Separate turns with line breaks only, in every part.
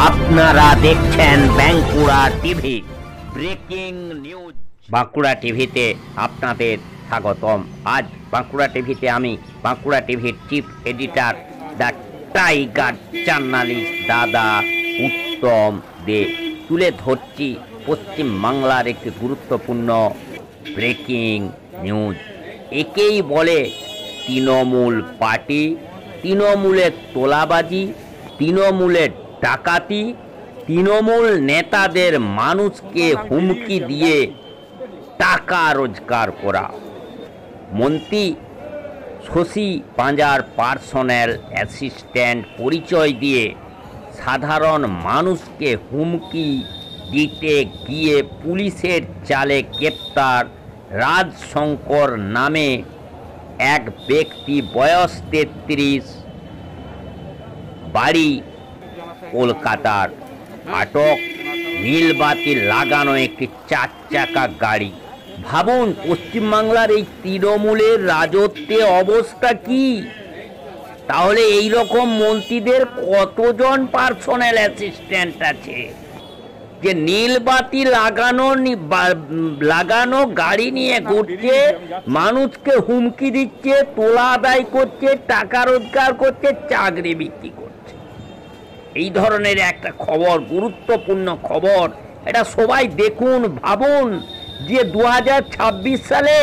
আপনারা দেখছেন Bankura TV breaking news. Bankura টিভিতে আপনাদের স্বাগতম। আজ বাঁকুড়া টিভিতে আমি বাঁকুড়া টিভির chief editor the tiger journalist দাদা উত্তম দে তুলে ধরছি পশ্চিমবাংলার একটি গুরুত্বপূর্ণ ব্রেকিং নিউজ। একেই বলে তৃণমূল পার্টি, তৃণমূলের তোলাবাজি, তৃণমূলের ডাকাতি, তৃণমূল নেতাদের মানুষকে হুমকি দিয়ে টাকা রোজগার করা। মন্ত্রী শশী পাঁজার পার্সোনাল অ্যাসিস্ট্যান্ট পরিচয় দিয়ে সাধারণ মানুষকে হুমকি দিতে গিয়ে পুলিশের জালে গ্রেপ্তার রাজশঙ্কর নামে এক ব্যক্তি, বয়স 33, বাড়ি কলকাতার। আটক নীলবাতি লাগানো একটি 4 চাকা গাড়ি। ভাবুন পশ্চিমবাংলার এই তৃণমূলের রাজত্বে অবস্থা কি। তাহলে এই রকম মন্ত্রীদের কতজন পার্সোনাল অ্যাসিস্ট্যান্ট আছে যে নীলবাতি লাগানো গাড়ি নিয়ে ঘুরছে, মানুষকে হুমকি দিচ্ছে, তোলা আদায় করছে, টাকা রোজগার করছে, চাকরি বিক্রি করছে। এই ধরনের একটা খবর, গুরুত্বপূর্ণ খবর, এটা সবাই দেখুন, ভাবুন যে 2026 সালে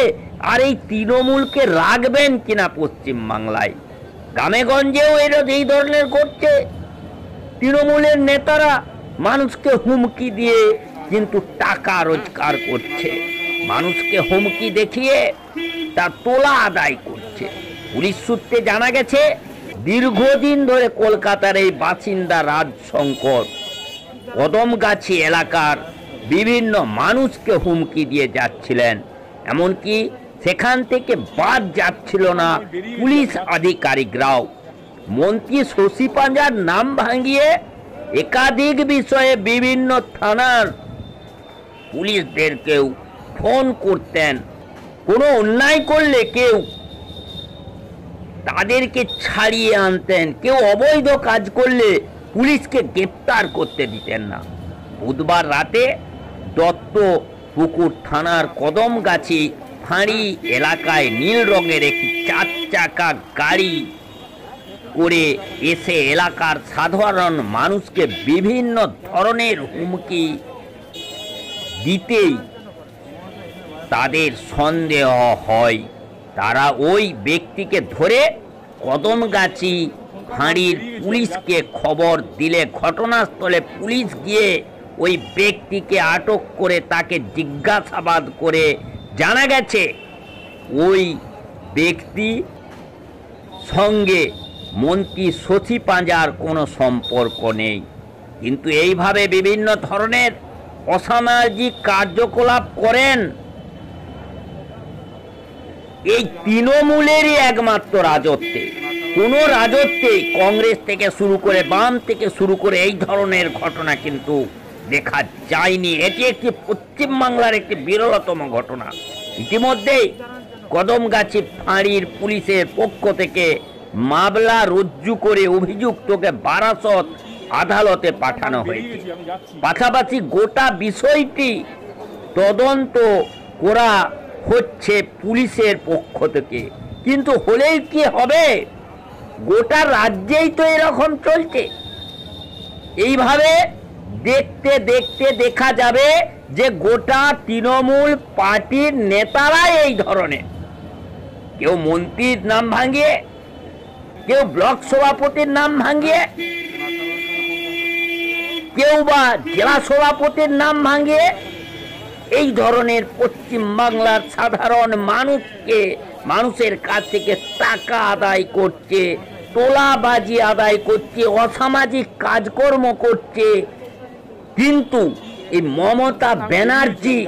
আর এই তৃণমূলকে রাখবেন কিনা পশ্চিমবাংলায়। গ্রামেগঞ্জেও এরা এই ধরনের করছে। তৃণমূলের নেতারা মানুষকে হুমকি দিয়ে কিন্তু টাকা রোজগার করছে, মানুষকে হুমকি দেখিয়ে তার তোলা আদায় করছে। পুলিশ সূত্রে জানা গেছে দীর্ঘদিন ধরে কলকাতার এই বাসিন্দা রাজশঙ্কর কদমগাছি এলাকার বিভিন্ন মানুষকে হুমকি দিয়ে যাচ্ছিলেন, এমনকি সেখান থেকে বাদ যাচ্ছিল না পুলিশ আধিকারিকরাও। মন্ত্রী শশী পাঁজার নাম ভাঙিয়ে একাধিক বিষয়ে বিভিন্ন থানার পুলিশদেরকেও ফোন করতেন। কোনো অন্যায় করলে কেউ তাদেরকে ছাড়িয়ে আনতেন, কেউ অবৈধ কাজ করলে পুলিশকে গ্রেপ্তার করতে দিতেন না। বুধবার রাতে দত্তপুকুর থানার কদমগাছি ফাঁড়ি এলাকায় নীল রঙের একটি 4 চাকা গাড়ি করে এসে এলাকার সাধারণ মানুষকে বিভিন্ন ধরনের হুমকি দিতেই তাদের সন্দেহ হয়। তারা ওই ব্যক্তিকে ধরে কদমগাছি ফাঁড়ির পুলিশকে খবর দিলে ঘটনাস্থলে পুলিশ গিয়ে ওই ব্যক্তিকে আটক করে তাকে জিজ্ঞাসাবাদ করে জানা গেছে ওই ব্যক্তি সঙ্গে মন্ত্রী শশী পাঁজার কোনো সম্পর্ক নেই। কিন্তু এইভাবে বিভিন্ন ধরনের অসামাজিক কার্যকলাপ করেন এই তৃণমূলেরই একমাত্র রাজত্বে। কোনো রাজত্বে কংগ্রেস থেকে শুরু করে, বাম থেকে শুরু করে এই ধরনের ঘটনা কিন্তু দেখা যায়নি। এটি একটি পশ্চিমবাংলার একটি বিরলতম ঘটনা। ইতিমধ্যেই কদমগাছি ফাঁড়ির পুলিশের পক্ষ থেকে মামলা রুজু করে অভিযুক্তকে বারাসত আদালতে পাঠানো হয়েছে। পাশাপাশি গোটা বিষয়টি তদন্ত করা হচ্ছে পুলিশের পক্ষ থেকে। কিন্তু হলেই কি হবে, গোটা রাজ্যেই তো এরকম চলছে। এইভাবে দেখতে দেখতে দেখা যাবে যে গোটা তৃণমূল পার্টির নেতারাই এই ধরনের, কেউ মন্ত্রীর নাম ভাঙিয়ে, কেউ ব্লক সভাপতির নাম ভাঙিয়ে, কেউ বা জেলা সভাপতির নাম ভাঙিয়ে এই ধরনের পশ্চিমবাংলার সাধারণ মানুষের কাছ থেকে টাকা আদায় করছে, তোলাবাজি আদায় করছে, অসামাজিক কাজকর্ম করছে। কিন্তু এই মমতা ব্যানার্জি,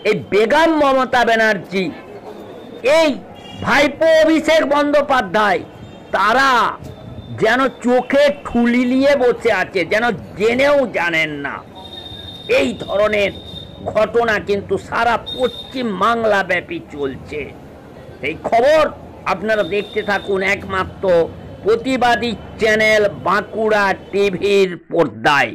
এই বেগম মমতা ব্যানার্জি, এই ভাইপো অভিষেক বন্দ্যোপাধ্যায়, তারা যেন চোখে ঠুলি নিয়ে বসে আছে, যেন জেনেও জানেন না। এই ধরনের ঘটনা কিন্তু সারা পশ্চিম বাংলা ব্যাপী চলছে। এই খবর আপনারা দেখতে থাকুন একমাত্র প্রতিবাদী চ্যানেল বাঁকুড়া টিভির পর্দায়।